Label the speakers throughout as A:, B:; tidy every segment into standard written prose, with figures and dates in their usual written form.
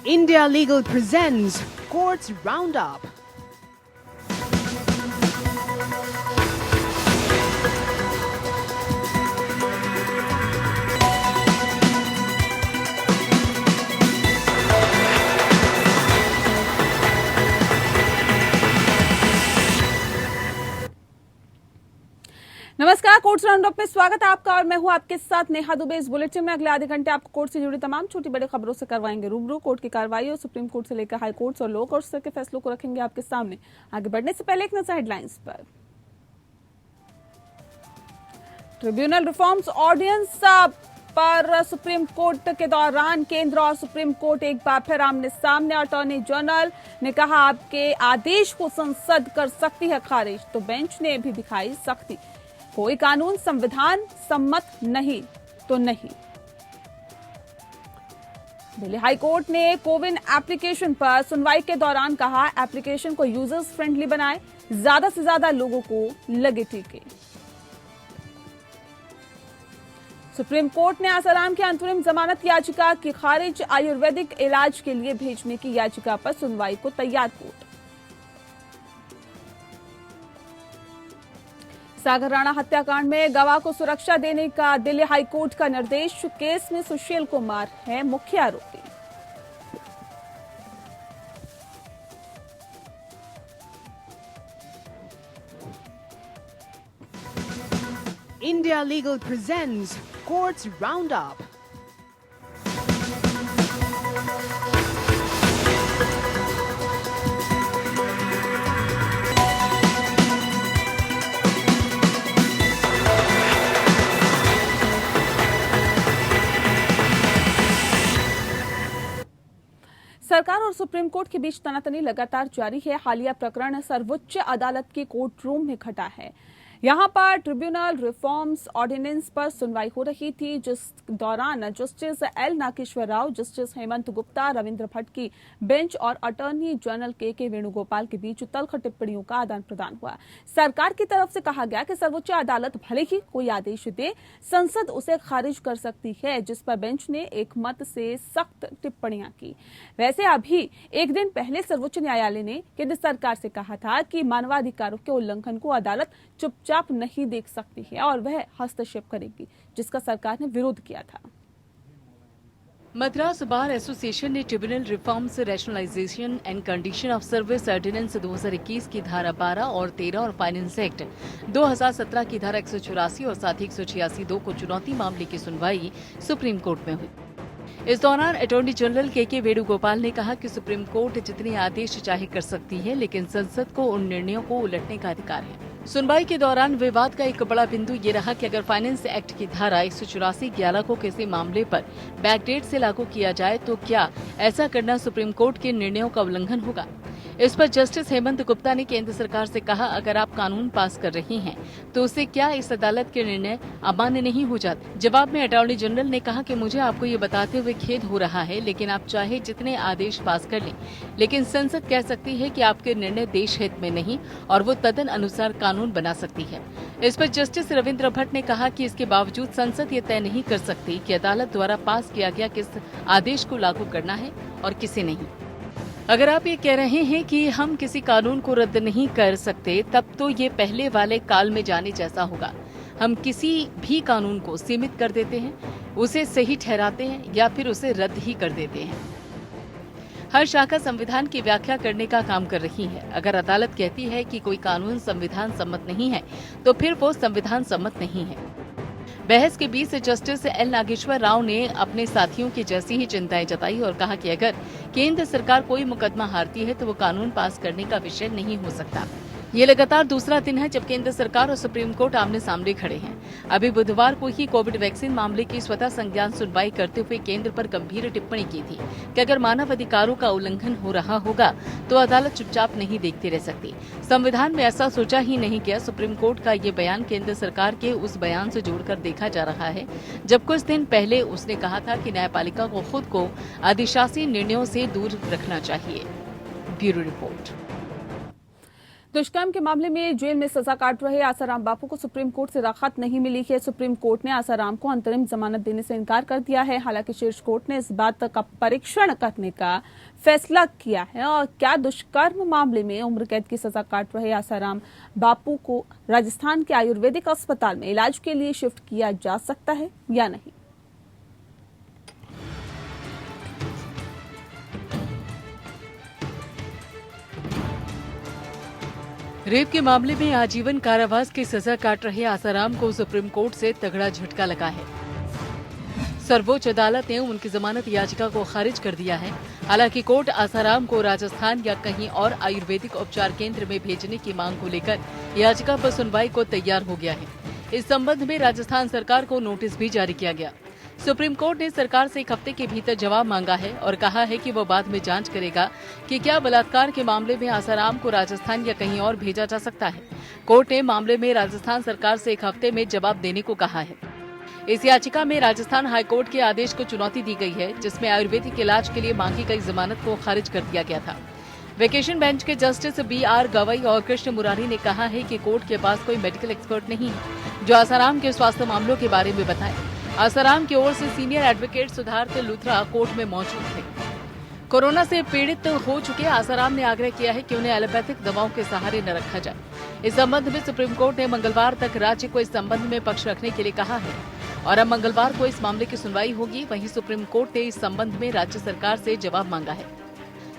A: India Legal presents Courts Roundup.
B: नमस्कार, courts roundup में स्वागत है आपका और मैं हूं आपके साथ नेहा दुबे। इस बुलेटिन में अगले आधे घंटे आपको कोर्ट से जुड़ी तमाम छोटी बड़ी खबरों से करवाएंगे रूबरू। कोर्ट की कार्रवाई और सुप्रीम कोर्ट से लेकर हाई कोर्ट्स और लोअर कोर्ट्स तक के फैसलों को रखेंगे आपके सामने। आगे बढ़ने से पहले एक नजर हेडलाइंस पर। ट्रिब्यूनल रिफॉर्म्स ऑर्डिनेंस पर सुप्रीम कोर्ट के दौरान केंद्र और सुप्रीम कोर्ट एक बार फिर आमने सामने। अटॉर्नी जनरल ने कहा आपके आदेश को संसद कर सकती है खारिज, तो बेंच ने भी दिखाई सख्ती। कोई कानून संविधान सम्मत नहीं तो नहीं। दिल्ली हाईकोर्ट ने कोविन एप्लीकेशन पर सुनवाई के दौरान कहा एप्लीकेशन को यूजर्स फ्रेंडली बनाए, ज्यादा से ज्यादा लोगों को लगे टीके। सुप्रीम कोर्ट ने आसाराम की अंतरिम जमानत याचिका की खारिज। आयुर्वेदिक इलाज के लिए भेजने की याचिका पर सुनवाई को तैयार कोर्ट। सागर राणा हत्याकांड में गवाह को सुरक्षा देने का दिल्ली हाईकोर्ट का निर्देश। केस में सुशील कुमार है मुख्य आरोपी।
A: India Legal presents Courts Roundup.
B: सरकार और सुप्रीम कोर्ट के बीच तनातनी लगातार जारी है। हालिया प्रकरण सर्वोच्च अदालत के कोर्ट रूम में घटा है। यहां पर ट्रिब्यूनल रिफॉर्म्स ऑर्डिनेंस पर सुनवाई हो रही थी, जिस दौरान justice L Nageswara Rao, justice Hemant Gupta, Ravindra Bhat की बेंच और अटॉर्नी जनरल के वेणुगोपाल के बीच तल्ख टिप्पणियों का आदान प्रदान हुआ। सरकार की तरफ से कहा गया कि सर्वोच्च अदालत भले ही कोई आदेश दे, संसद उसे खारिज कर सकती है, जिस पर बेंच ने एक मत से सख्त टिप्पणियां की। वैसे अभी एक दिन पहले सर्वोच्च न्यायालय ने केंद्र सरकार से कहा था कि मानवाधिकारों के उल्लंघन को अदालत चुपचाप नहीं देख सकती है और वह हस्तक्षेप करेगी, जिसका सरकार ने विरोध किया था।
C: मद्रास बार एसोसिएशन ने tribunal reforms, rationalisation and condition of service ordinance 2021 की धारा 12 और 13 और फाइनेंस एक्ट 2017 की धारा 184 और साथ ही 186(2) को चुनौती मामले की सुनवाई सुप्रीम कोर्ट में हुई। इस दौरान अटॉर्नी जनरल के वेणुगोपाल ने कहा कि सुप्रीम कोर्ट जितने आदेश चाहे कर सकती है, लेकिन संसद को उन निर्णयों को उलटने का अधिकार है। सुनवाई के दौरान विवाद का एक बड़ा बिंदु ये रहा कि अगर फाइनेंस एक्ट की धारा 184(11) को किसी मामले पर बैकडेट से लागू किया जाए तो क्या ऐसा करना सुप्रीम कोर्ट के निर्णयों का उल्लंघन होगा। इस पर जस्टिस हेमंत गुप्ता ने केंद्र सरकार से कहा अगर आप कानून पास कर रही हैं तो उससे क्या इस अदालत के निर्णय अमान्य नहीं हो जाते। जवाब में अटॉर्नी जनरल ने कहा कि मुझे आपको ये बताते हुए खेद हो रहा है, लेकिन आप चाहे जितने आदेश पास कर लें, लेकिन संसद कह सकती है कि आपके निर्णय देश हित में नहीं और वो तदन अनुसार कानून बना सकती है। इस पर जस्टिस रविंद्र भट्ट ने कहा कि इसके बावजूद संसद ये तय नहीं कर सकती कि अदालत द्वारा पास किया गया किस आदेश को लागू करना है और किसे नहीं। अगर आप ये कह रहे हैं कि हम किसी कानून को रद्द नहीं कर सकते, तब तो ये पहले वाले काल में जाने जैसा होगा। हम किसी भी कानून को सीमित कर देते हैं, उसे सही ठहराते हैं या फिर उसे रद्द ही कर देते हैं। हर शाखा संविधान की व्याख्या करने का काम कर रही है। अगर अदालत कहती है कि कोई कानून संविधान सम्मत नहीं है, तो फिर वो संविधान सम्मत नहीं है। बहस के बीच जस्टिस एल नागेश्वर राव ने अपने साथियों की जैसी ही चिंताएं जताई और कहा कि अगर केंद्र सरकार कोई मुकदमा हारती है तो वो कानून पास करने का विषय नहीं हो सकता। ये लगातार दूसरा दिन है जब केंद्र सरकार और सुप्रीम कोर्ट आमने सामने खड़े हैं। अभी बुधवार को ही कोविड वैक्सीन मामले की स्वतः संज्ञान सुनवाई करते हुए केंद्र पर गंभीर टिप्पणी की थी कि अगर मानव अधिकारों का उल्लंघन हो रहा होगा तो अदालत चुपचाप नहीं देखती रह सकती। संविधान में ऐसा सोचा ही नहीं गया। सुप्रीम कोर्ट का ये बयान केंद्र सरकार के उस बयान से जोड़कर देखा जा रहा है जब कुछ दिन पहले उसने कहा था कि न्यायपालिका को खुद को अधिशासी निर्णयों से दूर रखना चाहिए। Bureau report.
B: दुष्कर्म के मामले में जेल में सजा काट रहे आसाराम बापू को सुप्रीम कोर्ट से राहत नहीं मिली है। सुप्रीम कोर्ट ने आसाराम को अंतरिम जमानत देने से इनकार कर दिया है। हालांकि शीर्ष कोर्ट ने इस बात का परीक्षण करने का फैसला किया है और क्या दुष्कर्म मामले में उम्र कैद की सजा काट रहे आसाराम बापू को राजस्थान के आयुर्वेदिक अस्पताल में इलाज के लिए शिफ्ट किया जा सकता है या नहीं।
C: रेप के मामले में आजीवन कारावास की सजा काट रहे आसाराम को सुप्रीम कोर्ट से तगड़ा झटका लगा है। सर्वोच्च अदालत ने उनकी जमानत याचिका को खारिज कर दिया है। हालांकि कोर्ट आसाराम को राजस्थान या कहीं और आयुर्वेदिक उपचार केंद्र में भेजने की मांग को लेकर याचिका पर सुनवाई को तैयार हो गया है। इस संबंध में राजस्थान सरकार को नोटिस भी जारी किया गया। सुप्रीम कोर्ट ने सरकार से 1 हफ्ते के भीतर जवाब मांगा है और कहा है कि वो बाद में जांच करेगा कि क्या बलात्कार के मामले में आसाराम को राजस्थान या कहीं और भेजा जा सकता है। कोर्ट ने मामले में राजस्थान सरकार से 1 हफ्ते में जवाब देने को कहा है। इस याचिका में राजस्थान हाईकोर्ट के आदेश को चुनौती दी गई है, जिसमें आयुर्वेदिक इलाज के लिए मांगी गई जमानत को खारिज कर दिया गया था। वेकेशन बेंच के जस्टिस BR गवई और कृष्ण मुरारी ने कहा है कि कोर्ट के पास कोई मेडिकल एक्सपर्ट नहीं है जो आसाराम के स्वास्थ्य मामलों के बारे में बताए। आसाराम की ओर से सीनियर एडवोकेट सुधार्थ लूथरा कोर्ट में मौजूद थे। कोरोना से पीड़ित हो चुके आसाराम ने आग्रह किया है कि उन्हें एलोपैथिक दवाओं के सहारे न रखा जाए। इस संबंध में सुप्रीम कोर्ट ने मंगलवार तक राज्य को इस संबंध में पक्ष रखने के लिए कहा है और अब मंगलवार को इस मामले की सुनवाई होगी। वहीं सुप्रीम कोर्ट ने इस संबंध में राज्य सरकार से जवाब मांगा है।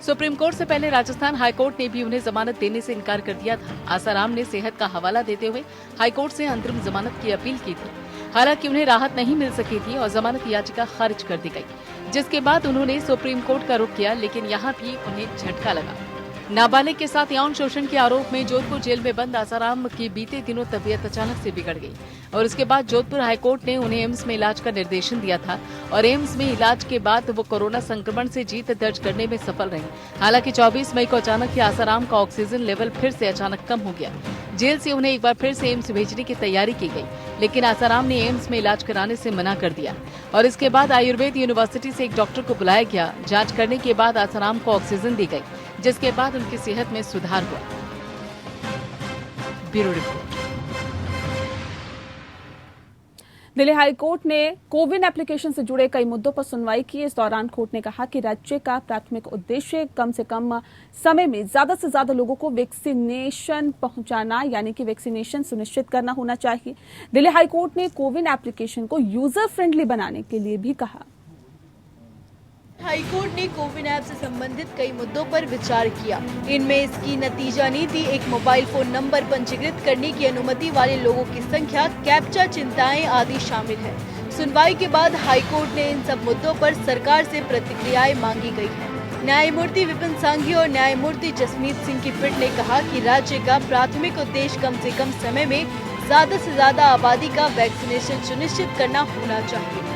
C: सुप्रीम कोर्ट से पहले राजस्थान हाईकोर्ट ने भी उन्हें जमानत देने से इनकार कर दिया था। आसाराम ने सेहत का हवाला देते हुए हाईकोर्ट से अंतरिम जमानत की अपील की थी। हालांकि उन्हें राहत नहीं मिल सकी थी और जमानत याचिका खारिज कर दी गई, जिसके बाद उन्होंने सुप्रीम कोर्ट का रुख किया, लेकिन यहाँ भी उन्हें झटका लगा। नाबालिग के साथ यौन शोषण के आरोप में जोधपुर जेल में बंद आसाराम की बीते दिनों तबीयत अचानक से बिगड़ गई और उसके बाद जोधपुर हाईकोर्ट ने उन्हें एम्स में इलाज का निर्देशन दिया था और एम्स में इलाज के बाद वो कोरोना संक्रमण से जीत दर्ज करने में सफल रही। हालांकि 24 मई को अचानक ही आसाराम का ऑक्सीजन लेवल फिर से अचानक कम हो गया। जेल से उन्हें एक बार फिर से एम्स भेजने की तैयारी की गई, लेकिन आसाराम ने एम्स में इलाज कराने से मना कर दिया और इसके बाद आयुर्वेद यूनिवर्सिटी से एक डॉक्टर को बुलाया गया। जांच करने के बाद आसाराम को ऑक्सीजन दी गई, जिसके बाद उनकी सेहत में सुधार हुआ। Bureau report.
B: दिल्ली हाईकोर्ट ने कोविन एप्लीकेशन से जुड़े कई मुद्दों पर सुनवाई की। इस दौरान कोर्ट ने कहा कि राज्य का प्राथमिक उद्देश्य कम से कम समय में ज्यादा से ज्यादा लोगों को वैक्सीनेशन पहुंचाना यानी कि वैक्सीनेशन सुनिश्चित करना होना चाहिए। दिल्ली हाईकोर्ट ने कोविन एप्लीकेशन को यूजर फ्रेंडली बनाने के लिए भी कहा।
D: हाईकोर्ट ने कोविन ऐप से संबंधित कई मुद्दों पर विचार किया। इनमें इसकी नतीजा नीति, एक मोबाइल फोन नंबर पंजीकृत करने की अनुमति वाले लोगों की संख्या, कैप्चा चिंताएं आदि शामिल है। सुनवाई के बाद हाईकोर्ट ने इन सब मुद्दों पर सरकार से प्रतिक्रियाएं मांगी गई है। न्यायमूर्ति विपिन सांघी और न्यायमूर्ति जसमीत सिंह की पीठ ने कहा कि राज्य का प्राथमिक उद्देश्य कम से कम समय में ज्यादा से ज्यादा आबादी का वैक्सीनेशन सुनिश्चित करना होना चाहिए।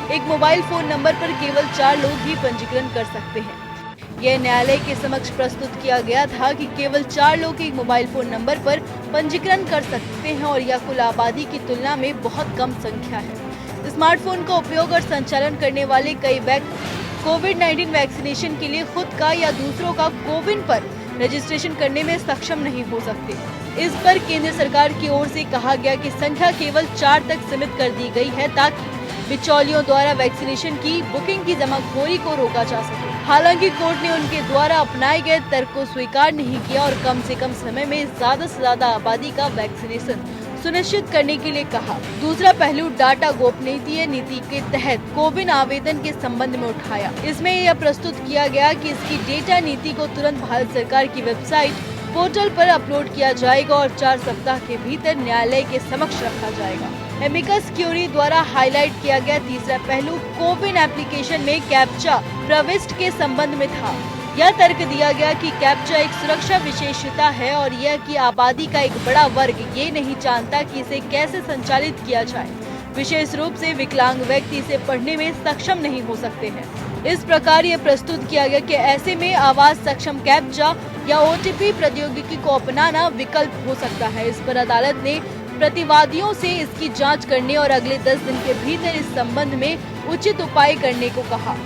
D: एक मोबाइल फोन नंबर पर केवल 4 लोग ही पंजीकरण कर सकते हैं। यह न्यायालय के समक्ष प्रस्तुत किया गया था कि केवल 4 लोग एक मोबाइल फोन नंबर पर पंजीकरण कर सकते हैं और यह कुल आबादी की तुलना में बहुत कम संख्या है। स्मार्टफोन का उपयोग और संचालन करने वाले कई व्यक्ति कोविड-19 वैक्सीनेशन के लिए खुद का या दूसरों का कोविन पर रजिस्ट्रेशन करने में सक्षम नहीं हो सकते। इस पर केंद्र सरकार की ओर से कहा गया कि संख्या केवल 4 तक सीमित कर दी गई है ताकि बिचौलियों द्वारा वैक्सीनेशन की बुकिंग की जमाखोरी को रोका जा सके। हालांकि कोर्ट ने उनके द्वारा अपनाए गए तर्क को स्वीकार नहीं किया और कम से कम समय में ज्यादा से ज्यादा आबादी का वैक्सीनेशन सुनिश्चित करने के लिए कहा। दूसरा पहलू डाटा गोपनीयता नीति के तहत कोविन आवेदन के संबंध में उठाया। इसमें यह प्रस्तुत किया गया कि इसकी डेटा नीति को तुरंत भारत सरकार की वेबसाइट पोर्टल पर अपलोड किया जाएगा और 4 सप्ताह के भीतर न्यायालय के समक्ष रखा जाएगा। एमिकस क्यूरी द्वारा हाईलाइट किया गया तीसरा पहलू कोविन एप्लीकेशन में कैप्चा प्रविष्टि के संबंध में था। यह तर्क दिया गया कि कैप्चा एक सुरक्षा विशेषता है और यह कि आबादी का एक बड़ा वर्ग ये नहीं जानता कि इसे कैसे संचालित किया जाए। विशेष रूप से विकलांग व्यक्ति इसे पढ़ने में सक्षम नहीं हो सकते हैं। इस प्रकार यह प्रस्तुत किया गया कि ऐसे में आवाज सक्षम कैप्चा या OTP प्रौद्योगिकी को अपनाना विकल्प हो सकता है। इस पर अदालत ने प्रतिवादियों से इसकी जांच करने और अगले 10 दिन के भीतर इस संबंध में उचित उपाय करने को कहा।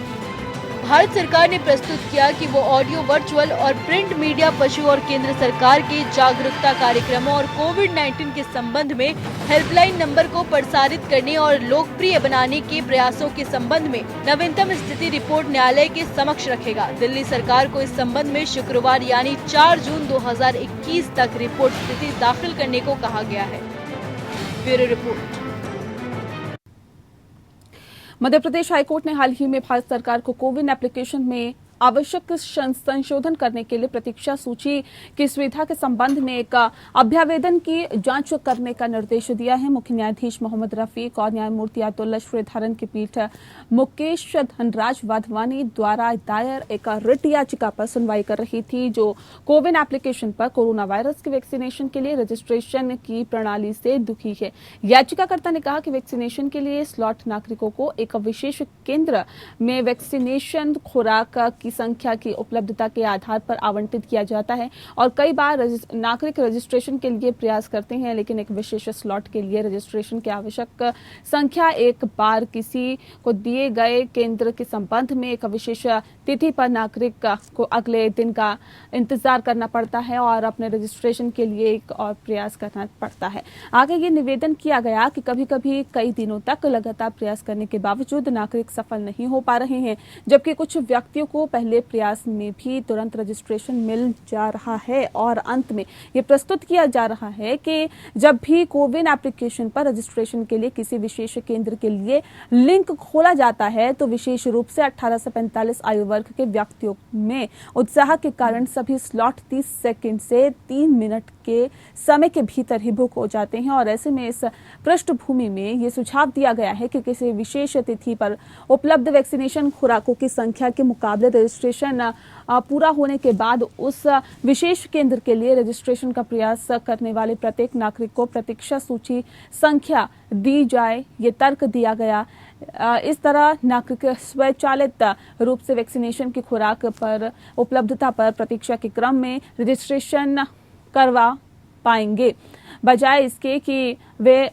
D: भारत सरकार ने प्रस्तुत किया कि वो ऑडियो, वर्चुअल और प्रिंट मीडिया पशु और केंद्र सरकार के जागरूकता कार्यक्रमों और कोविड-19 के संबंध में हेल्पलाइन नंबर को प्रसारित करने और लोकप्रिय बनाने के प्रयासों के संबंध में नवीनतम स्थिति रिपोर्ट न्यायालय के समक्ष रखेगा। दिल्ली सरकार को इस संबंध में शुक्रवार यानी 4 जून 2021 तक रिपोर्ट स्थिति दाखिल करने को कहा गया है। Bureau report.
B: Madhya Pradesh high court ने हाल ही में भारत सरकार को कोविन एप्लीकेशन में आवश्यक संशोधन करने के लिए प्रतीक्षा सूची की सुविधा के संबंध में एक अभ्यावेदन की जांच करने का निर्देश दिया है। मुख्य न्यायाधीश मोहम्मद रफीक और न्यायमूर्ति अतुल्य श्रीधरन की पीठ मुकेश धनराज वाधवानी द्वारा दायर एक रिट याचिका पर सुनवाई कर रही थी, जो कोविन एप्लीकेशन पर कोरोना वायरस के वैक्सीनेशन के लिए रजिस्ट्रेशन की प्रणाली से दुखी है। याचिकाकर्ता ने कहा कि वैक्सीनेशन के लिए स्लॉट नागरिकों को एक विशेष केंद्र में वैक्सीनेशन खुराक की संख्या की उपलब्धता के आधार पर आवंटित किया जाता है और कई बार नागरिक रजिस्ट्रेशन के लिए प्रयास करते हैं, लेकिन एक विशेष स्लॉट के लिए रजिस्ट्रेशन की आवश्यक संख्या एक बार किसी को दिए गए केंद्र के संबंध में एक विशेष तिथि पर नागरिक को अगले दिन का इंतजार करना पड़ता है और अपने रजिस्ट्रेशन के लिए एक और प्रयास करना पड़ता है। आगे ये निवेदन किया गया कि कभी कभी कई दिनों तक लगातार प्रयास करने के बावजूद नागरिक सफल नहीं हो पा रहे हैं, जबकि कुछ व्यक्तियों को पहले प्रयास में भी तुरंत रजिस्ट्रेशन मिल जा रहा है और अंत में ये प्रस्तुत किया जा रहा है कि जब भी कोविन एप्लीकेशन पर रजिस्ट्रेशन के लिए किसी विशेष केंद्र के लिए लिंक खोला जाता है तो विशेष रूप से 18 से 45 आयु वर्ग के व्यक्तियों में उत्साह के कारण सभी स्लॉट 30 सेकंड से 3 मिनट के समय के भीतर ही बुक हो जाते हैं और ऐसे में इस पृष्ठभूमि में ये सुझाव दिया गया है कि किसी विशेष तिथि पर उपलब्ध वैक्सीनेशन खुराकों की संख्या के मुकाबले रजिस्ट्रेशन पूरा होने के बाद उस विशेष केंद्र के लिए रजिस्ट्रेशन का प्रयास करने वाले प्रत्येक नागरिक को प्रतीक्षा सूची संख्या दी जाए, ये तर्क दिया गया। इस तरह नागरिक स्वचालित रूप से वैक्सीनेशन की खुराक पर उपलब्धता पर प्रतीक्षा के क्रम में रजिस्ट्रेशन करवा पाएंगे, बजाय इसके कि वे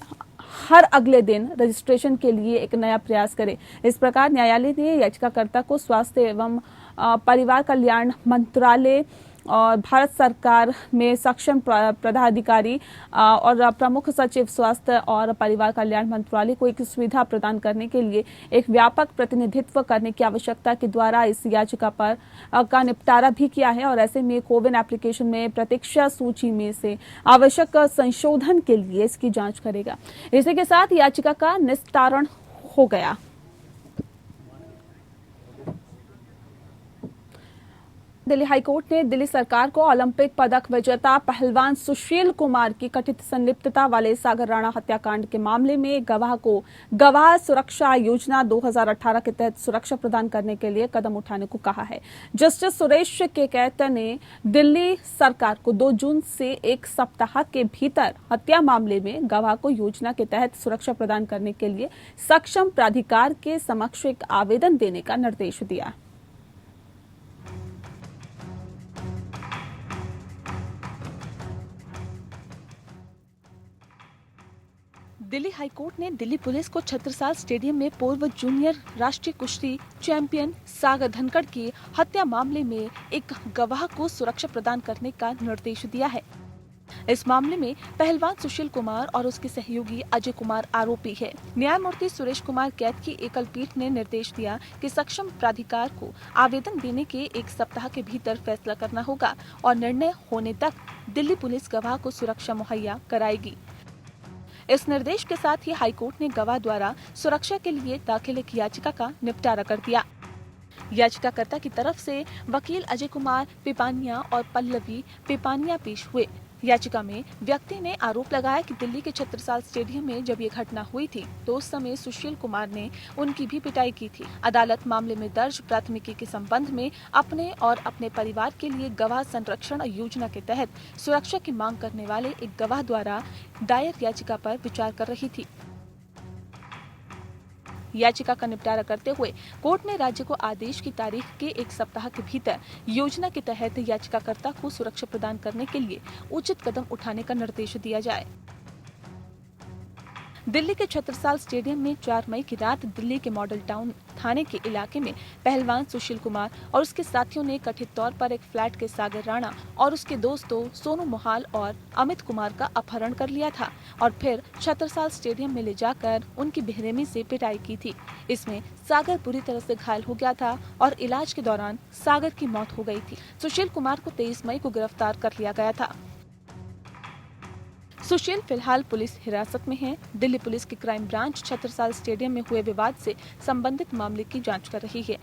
B: हर अगले दिन रजिस्ट्रेशन के लिए एक नया प्रयास करें। इस प्रकार न्यायालय ने याचिकाकर्ता को स्वास्थ्य एवं परिवार कल्याण मंत्रालय और भारत सरकार में सक्षम पदाधिकारी और प्रमुख सचिव स्वास्थ्य और परिवार कल्याण मंत्रालय को एक सुविधा प्रदान करने के लिए एक व्यापक प्रतिनिधित्व करने की आवश्यकता के द्वारा इस याचिका पर का निपटारा भी किया है और ऐसे में कोविन एप्लीकेशन में प्रतीक्षा सूची में से आवश्यक संशोधन के लिए इसकी जांच करेगा। इसी के साथ याचिका का निस्तारण हो गया। दिल्ली हाईकोर्ट ने दिल्ली सरकार को ओलंपिक पदक विजेता पहलवान सुशील कुमार की कथित संलिप्तता वाले सागर राणा हत्याकांड के मामले में गवाह को गवाह सुरक्षा योजना 2018 के तहत सुरक्षा प्रदान करने के लिए कदम उठाने को कहा है। जस्टिस सुरेश केकैत ने दिल्ली सरकार को 2 जून से 1 सप्ताह के भीतर हत्या मामले में गवाह को योजना के तहत सुरक्षा प्रदान करने के लिए सक्षम प्राधिकार के समक्ष एक आवेदन देने का निर्देश दिया। दिल्ली हाईकोर्ट ने दिल्ली पुलिस को छत्रसाल स्टेडियम में पूर्व जूनियर राष्ट्रीय कुश्ती चैंपियन सागर धनखड़ की हत्या मामले में एक गवाह को सुरक्षा प्रदान करने का निर्देश दिया है। इस मामले में पहलवान सुशील कुमार और उसके सहयोगी अजय कुमार आरोपी है। न्यायमूर्ति सुरेश कुमार कैद की एकल पीठ ने निर्देश दिया कि सक्षम प्राधिकार को आवेदन देने के 1 सप्ताह के भीतर फैसला करना होगा और निर्णय होने तक दिल्ली पुलिस गवाह को सुरक्षा मुहैया कराएगी। इस निर्देश के साथ ही हाईकोर्ट ने गवाह द्वारा सुरक्षा के लिए दाखिल एक याचिका का निपटारा कर दिया। याचिकाकर्ता की तरफ से वकील अजय कुमार पिपानिया और पल्लवी पिपानिया पेश हुए। याचिका में व्यक्ति ने आरोप लगाया कि दिल्ली के छत्रसाल स्टेडियम में जब ये घटना हुई थी तो उस समय सुशील कुमार ने उनकी भी पिटाई की थी। अदालत मामले में दर्ज प्राथमिकी के संबंध में अपने और अपने परिवार के लिए गवाह संरक्षण योजना के तहत सुरक्षा की मांग करने वाले एक गवाह द्वारा दायर याचिका पर विचार कर रही थी। याचिका का निपटारा करते हुए कोर्ट ने राज्य को आदेश की तारीख के 1 सप्ताह के भीतर योजना के तहत याचिकाकर्ता को सुरक्षा प्रदान करने के लिए उचित कदम उठाने का निर्देश दिया जाए। दिल्ली के छत्रसाल स्टेडियम में 4 मई की रात दिल्ली के मॉडल टाउन थाने के इलाके में पहलवान सुशील कुमार और उसके साथियों ने कथित तौर पर एक फ्लैट के सागर राणा और उसके दोस्तों सोनू मोहाल और अमित कुमार का अपहरण कर लिया था और फिर छत्रसाल स्टेडियम में ले जाकर उनकी बेरहमी से पिटाई की थी। इसमें सागर बुरी तरह से घायल हो गया था और इलाज के दौरान सागर की मौत हो गई थी। सुशील कुमार को 23 मई को गिरफ्तार कर लिया गया था। सुशील फिलहाल पुलिस हिरासत में है। दिल्ली पुलिस की क्राइम ब्रांच छत्रसाल स्टेडियम में हुए विवाद से संबंधित मामले की जांच कर रही है।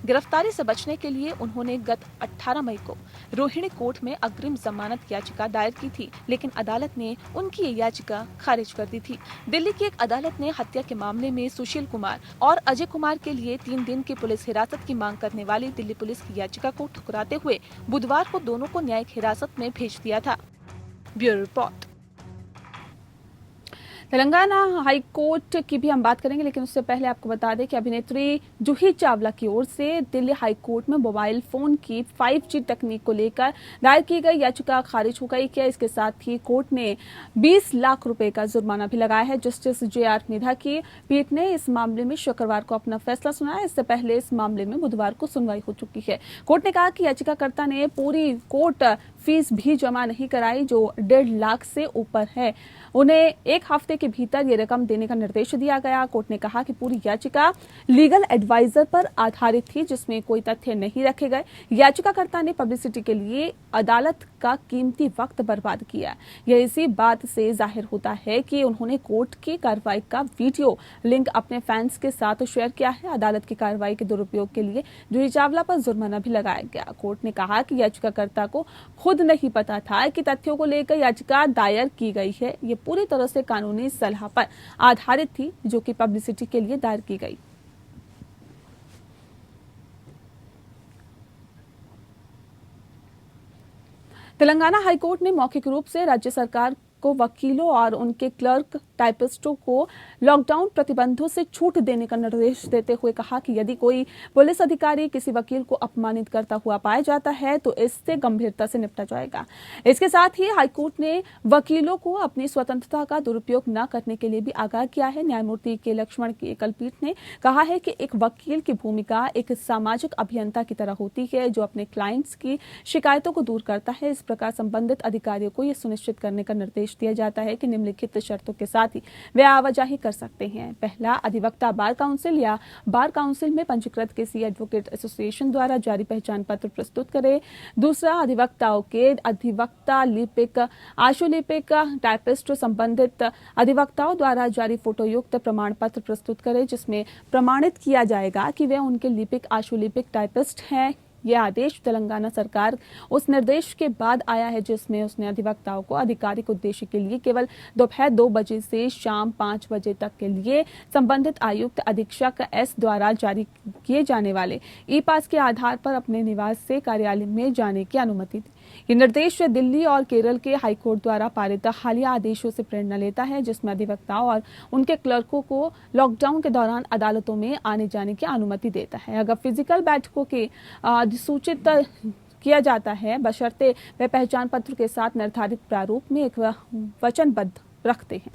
B: गिरफ्तारी से बचने के लिए उन्होंने गत 18 मई को रोहिणी कोर्ट में अग्रिम जमानत याचिका दायर की थी, लेकिन अदालत ने उनकी ये याचिका खारिज कर दी थी। दिल्ली की एक अदालत ने हत्या के मामले में सुशील कुमार और अजय कुमार के लिए 3 दिन की पुलिस हिरासत की मांग करने वाली दिल्ली पुलिस की याचिका को ठुकराते हुए बुधवार को दोनों को न्यायिक हिरासत में भेज दिया था। Bureau report. Telangana high court की भी हम बात करेंगे, लेकिन उससे पहले आपको बता दें कि अभिनेत्री जूही चावला की ओर से दिल्ली हाई कोर्ट में मोबाइल फोन की 5G तकनीक को लेकर दायर की गई याचिका खारिज हो गई है। इसके साथ ही कोर्ट ने 20 लाख रुपए का जुर्माना भी लगाया है। जस्टिस JR मेधा की पीठ ने इस मामले में शुक्रवार को अपना फैसला सुनाया। इससे पहले इस मामले में बुधवार को सुनवाई हो चुकी है। कोर्ट ने कहा कि याचिकाकर्ता ने पूरी कोर्ट फीस भी जमा नहीं कराई, जो 1.5 लाख से ऊपर है। उन्हें 1 हफ्ते के भीतर ये रकम देने का निर्देश दिया गया। कोर्ट ने कहा कि पूरी याचिका लीगल एडवाइजर पर आधारित थी, जिसमें कोई तथ्य नहीं रखे गए। याचिकाकर्ता ने पब्लिसिटी के लिए अदालत का कीमती वक्त बर्बाद किया। यह इसी बात से जाहिर होता है कि उन्होंने कोर्ट की कार्रवाई का वीडियो लिंक अपने फैंस के साथ शेयर किया है। अदालत की कार्रवाई के दुरुपयोग के लिए जूही चावला पर जुर्माना भी लगाया गया। कोर्ट ने कहा कि याचिकाकर्ता को खुद नहीं पता था कि तथ्यों को लेकर याचिका दायर की गई है। ये पूरी तरह से कानूनी सलाह पर आधारित थी, जो कि पब्लिसिटी के लिए दायर की गई। तेलंगाना हाईकोर्ट ने मौखिक रूप से राज्य सरकार को वकीलों और उनके क्लर्क टाइपिस्टों को लॉकडाउन प्रतिबंधों से छूट देने का निर्देश देते हुए कहा कि यदि कोई पुलिस अधिकारी किसी वकील को अपमानित करता हुआ पाया जाता है तो इससे गंभीरता से निपटा जाएगा। इसके साथ ही हाईकोर्ट ने वकीलों को अपनी स्वतंत्रता का दुरुपयोग न करने के लिए भी आगाह किया है। न्यायमूर्ति के लक्ष्मण की एकल पीठ ने कहा है कि एक वकील की भूमिका एक सामाजिक अभियंता की तरह होती है, जो अपने क्लाइंट्स की शिकायतों को दूर करता है। इस प्रकार संबंधित अधिकारियों को यह सुनिश्चित करने का निर्देश दिया जाता है कि निम्नलिखित शर्तों के साथ ही वे आवाजाही कर सकते हैं। पहला, अधिवक्ता बार काउंसिल या बार काउंसिल में पंजीकृत किसी एडवोकेट एसोसिएशन द्वारा जारी पहचान पत्र प्रस्तुत करे। दूसरा, अधिवक्ताओं के अधिवक्ता लिपिक, आशुलिपिक, टाइपिस्ट संबंधित अधिवक्ताओं द्वारा जारी फोटोयुक्त प्रमाण पत्र प्रस्तुत करे, जिसमें प्रमाणित किया जाएगा कि वे उनके लिपिक, आशुलिपिक, टाइपिस्ट हैं। यह आदेश तेलंगाना सरकार उस निर्देश के बाद आया है जिसमें उसने अधिवक्ताओं को आधिकारिक उद्देश्य के लिए केवल दोपहर 2 बजे से शाम 5 बजे तक के लिए संबंधित आयुक्त अधीक्षक S द्वारा जारी किए जाने वाले ई-पास के आधार पर अपने निवास से कार्यालय में जाने की अनुमति दी। ये निर्देश दिल्ली और केरल के हाईकोर्ट द्वारा पारित हालिया आदेशों से प्रेरणा लेता है, जिसमें अधिवक्ताओं और उनके क्लर्कों को लॉकडाउन के दौरान अदालतों में आने जाने की अनुमति देता है। अगर फिजिकल बैठकों के अधिसूचित किया जाता है, बशर्ते वे पहचान पत्र के साथ निर्धारित प्रारूप में एक वचनबद्ध रखते हैं।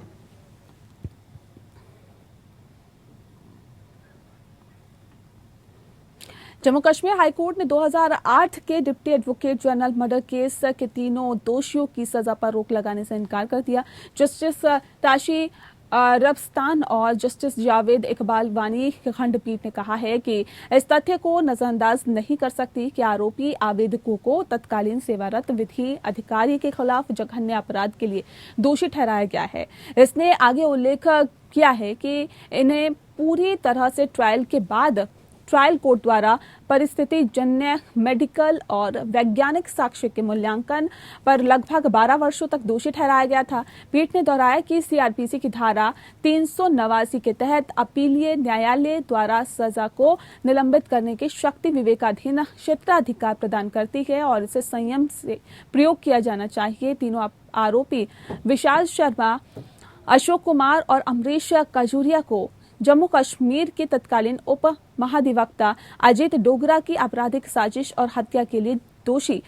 B: जम्मू कश्मीर हाईकोर्ट ने 2008 के deputy advocate general murder case के तीनों दोषियों की सजा पर रोक लगाने से इनकार कर दिया। जस्टिस ताशी रब्स्तान और जस्टिस जावेद इकबाल वानी की खंडपीठ ने कहा है कि इस तथ्य को नजरअंदाज नहीं कर सकती कि आरोपी आवेदकों को तत्कालीन सेवारत विधि अधिकारी के खिलाफ जघन्य अपराध के लिए दोषी ठहराया गया है। इसने आगे उल्लेख किया है कि इन्हें पूरी तरह से ट्रायल के बाद ट्रायल कोर्ट द्वारा परिस्थिति जन्य मेडिकल और वैज्ञानिक साक्ष्य के मूल्यांकन पर लगभग 12 वर्षों तक दोषी ठहराया गया था। पीठ ने दोहराया कि CRPC की धारा 389 के तहत अपीलीय न्यायालय द्वारा सजा को निलंबित करने की शक्ति विवेकाधीन क्षेत्राधिकार प्रदान करती है और इसे संयम से प्रयोग किया जाना चाहिए। तीनों आरोपी विशाल शर्मा, अशोक कुमार और अमरीश कजूरिया को जम्मू कश्मीर के तत्कालीन उप महाधिवक्ता अजीत डोगरा की आपराधिक साजिश और हत्या के लिए दोषी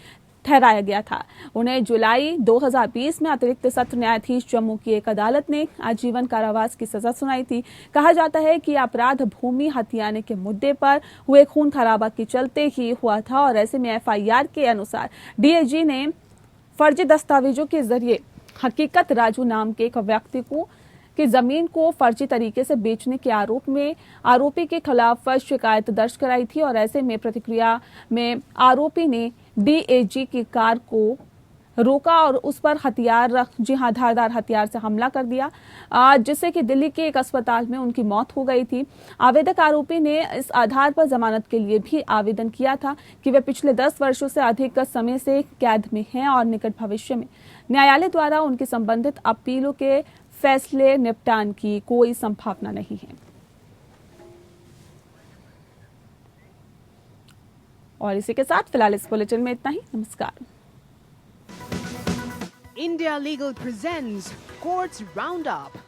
B: ठहराया गया था। उन्हें जुलाई 2020 में अतिरिक्त सत्र न्यायाधीश जम्मू की एक अदालत ने आजीवन कारावास की सजा सुनाई थी। कहा जाता है कि अपराध भूमि हथियाने के मुद्दे पर हुए खून खराबा के चलते ही हुआ था और ऐसे में एफआईआर के अनुसार डीएजी ने फर्जी दस्तावेजों के जरिए हकीकत राजू नाम के एक व्यक्ति को की जमीन को फर्जी तरीके से बेचने के आरोप में आरोपी के खिलाफ शिकायत दर्ज कराई थी और ऐसे में प्रतिक्रिया में आरोपी ने डीएजी की कार को रोका और उस पर धारदार हथियार से हमला कर दिया, जिससे कि दिल्ली के एक अस्पताल में उनकी मौत हो गई थी। आवेदक आरोपी ने इस आधार पर जमानत के लिए भी आवेदन किया था कि वे पिछले 10 वर्षों से अधिक समय से कैद में हैं और निकट भविष्य में न्यायालय द्वारा उनकी संबंधित अपीलों के फैसले निपटान की कोई संभावना नहीं है। और इसी के साथ फिलहाल इस बुलेटिन में इतना ही। नमस्कार।
A: India Legal presents Courts Roundup.